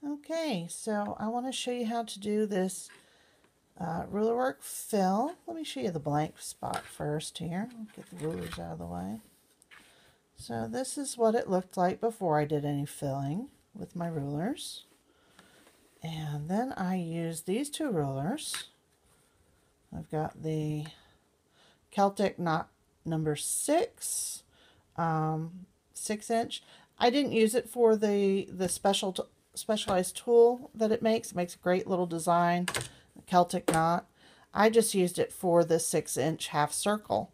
Okay, so I want to show you how to do this ruler work fill. Let me show you the blank spot first here. I'll get the rulers out of the way. So this is what it looked like before I did any filling with my rulers. And then I used these two rulers. I've got the Celtic knot number 6, 6-inch. I didn't use it for the specialized tool that it makes. It makes a great little design, the Celtic knot. I just used it for the 6-inch half circle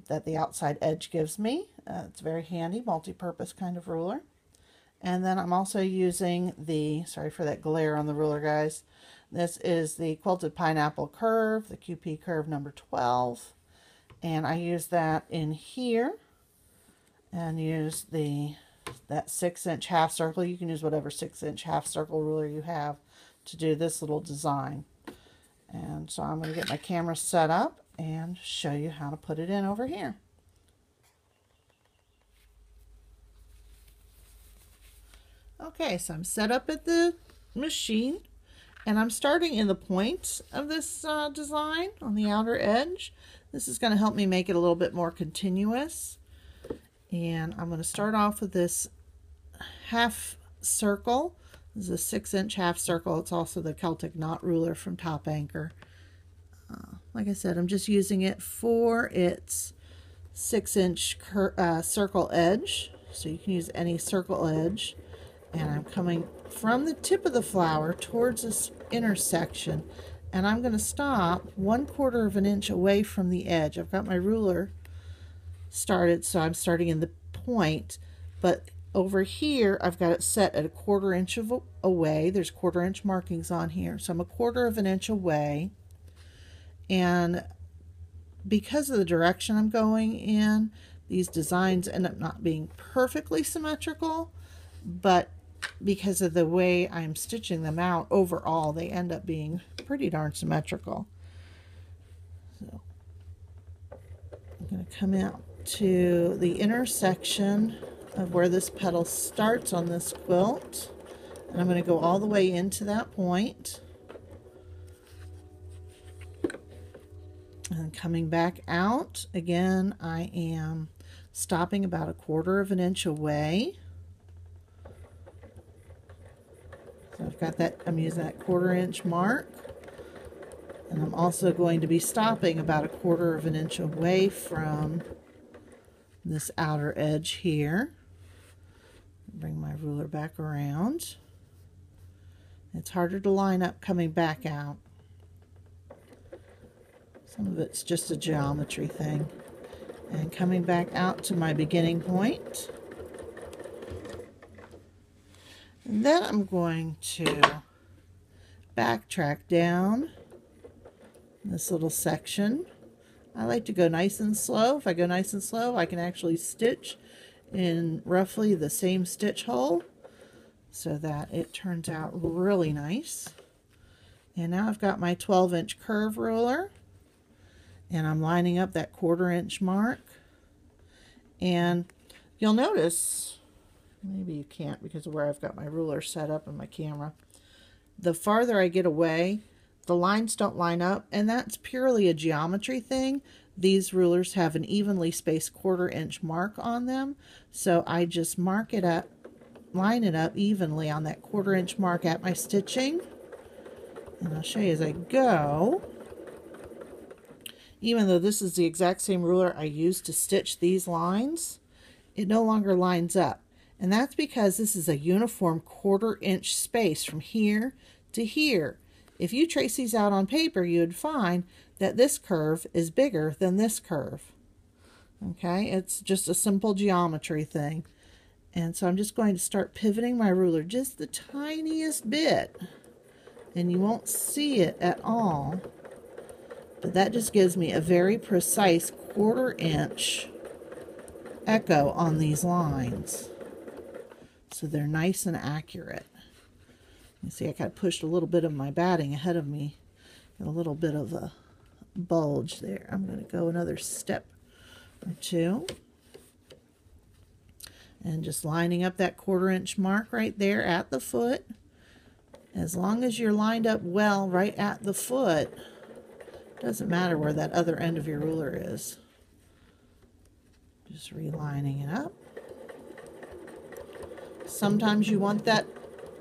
that the outside edge gives me. It's very handy, multi-purpose kind of ruler. And then I'm also using the, sorry for that glare on the ruler, guys. This is the Quilted Pineapple Curve, the QP Curve number 12. And I use that in here and use that 6-inch half circle. You can use whatever 6-inch half circle ruler you have to do this little design. And so I'm going to get my camera set up and show you how to put it in over here. Okay, so I'm set up at the machine and I'm starting in the point of this design on the outer edge. This is going to help me make it a little bit more continuous. And I'm going to start off with this half circle. This is a 6-inch half circle. It's also the Celtic knot ruler from Top Anchor. Like I said, I'm just using it for its 6-inch circle edge. So you can use any circle edge. And I'm coming from the tip of the flower towards this intersection. And I'm going to stop 1/4 of an inch away from the edge. I've got my ruler started, so I'm starting in the point. But over here, I've got it set at 1/4 inch away. There's 1/4 inch markings on here. So I'm 1/4 of an inch away. And because of the direction I'm going in, these designs end up not being perfectly symmetrical. But because of the way I'm stitching them out, overall they end up being pretty darn symmetrical. So I'm going to come out to the intersection of where this petal starts on this quilt, and I'm going to go all the way into that point and coming back out again. I am stopping about 1/4 of an inch away. So I've got that, I'm using that 1/4 inch mark, and I'm also going to be stopping about 1/4 of an inch away from this outer edge here. Bring my ruler back around. It's harder to line up coming back out. Some of it's just a geometry thing. And coming back out to my beginning point. And then I'm going to backtrack down this little section. I like to go nice and slow. If I go nice and slow, I can actually stitch in roughly the same stitch hole so that it turns out really nice. And now I've got my 12-inch curve ruler, and I'm lining up that 1/4 inch mark. And you'll notice, maybe you can't because of where I've got my ruler set up and my camera, the farther I get away, the lines don't line up, and that's purely a geometry thing. These rulers have an evenly spaced 1/4 inch mark on them, so I just mark it up, line it up evenly on that 1/4 inch mark at my stitching. And I'll show you as I go. Even though this is the exact same ruler I used to stitch these lines, it no longer lines up. And that's because this is a uniform 1/4 inch space from here to here. If you trace these out on paper, you would find that this curve is bigger than this curve. Okay, it's just a simple geometry thing. And so I'm just going to start pivoting my ruler just the tiniest bit. And you won't see it at all. But that just gives me a very precise 1/4 inch echo on these lines. So they're nice and accurate. You see, I kind of pushed a little bit of my batting ahead of me. Got a little bit of a bulge there. I'm going to go another step or two. And just lining up that 1/4 inch mark right there at the foot. As long as you're lined up well right at the foot, doesn't matter where that other end of your ruler is. Just relining it up. Sometimes you want that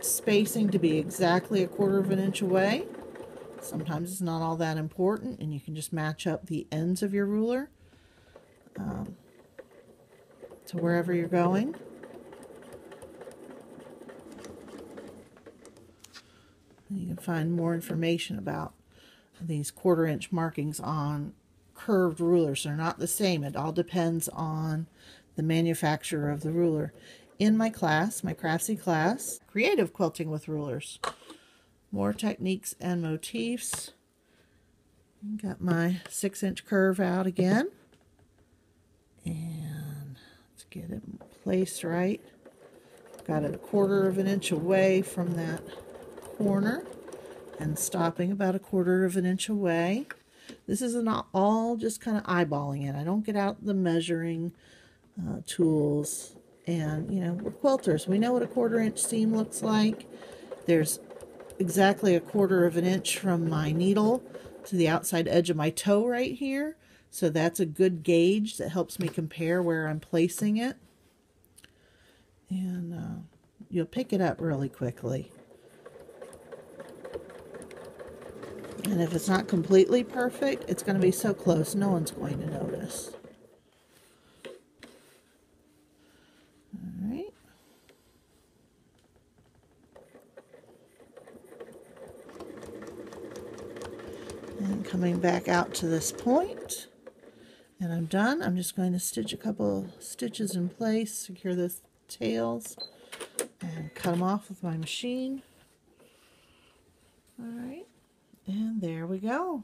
spacing to be exactly 1/4 of an inch away. Sometimes it's not all that important, and you can just match up the ends of your ruler to wherever you're going. And you can find more information about these 1/4 inch markings on curved rulers. They're not the same. It all depends on the manufacturer of the ruler. In my class, my Craftsy class, Creative Quilting with Rulers. More techniques and motifs. Got my 6-inch curve out again. And let's get it placed right. Got it 1/4 of an inch away from that corner and stopping about 1/4 of an inch away. This is not all just kind of eyeballing it. I don't get out the measuring tools. And, you know, we're quilters. We know what a 1/4 inch seam looks like. There's exactly 1/4 of an inch from my needle to the outside edge of my toe right here. So that's a good gauge that helps me compare where I'm placing it. And you'll pick it up really quickly. And if it's not completely perfect, it's going to be so close, no one's going to notice. All right. And coming back out to this point, and I'm done. I'm just going to stitch a couple stitches in place, secure the tails, and cut them off with my machine. All right. And there we go.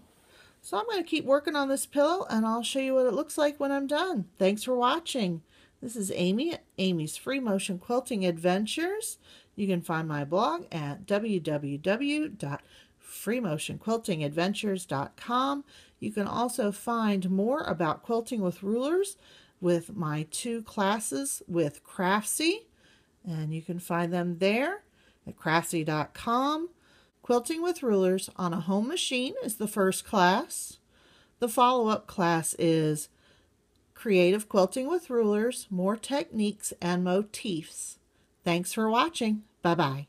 So I'm going to keep working on this pillow, and I'll show you what it looks like when I'm done. Thanks for watching. This is Amy at Amy's Free Motion Quilting Adventures. You can find my blog at www.freemotionquiltingadventures.com. You can also find more about quilting with rulers with my 2 classes with Craftsy, and you can find them there at craftsy.com. Quilting with Rulers on a Home Machine is the first class. The follow-up class is Creative Quilting with Rulers, More Techniques and Motifs. Thanks for watching. Bye-bye.